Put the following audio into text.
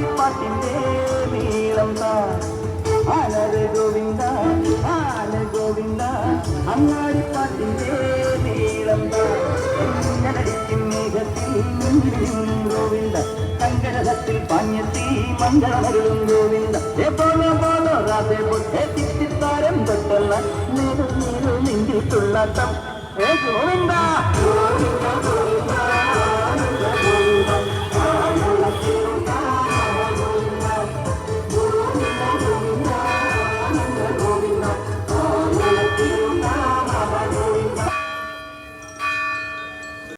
അങ്ങാടിപ്പാട്ടിന്റെ നീളം ആനര ഗോവിന്ദ ഗോവിന്ദ അങ്ങാടിപ്പാട്ടിന്റെ നീളം ഞടിക്കും മേഘത്തിൽ ഗോവിന്ദ കങ്കടത്തിൽ പാഞ്ഞെത്തി മംഗളമരുളും ഗോവിന്ദ പോലോ പോലോ രാധേ ബുദ്ധേ തിത്തിത്താരം തൊട്ടുള്ള നീരു നീരു നിന്ദിട്ടുള്ള ഗോവിന്ദ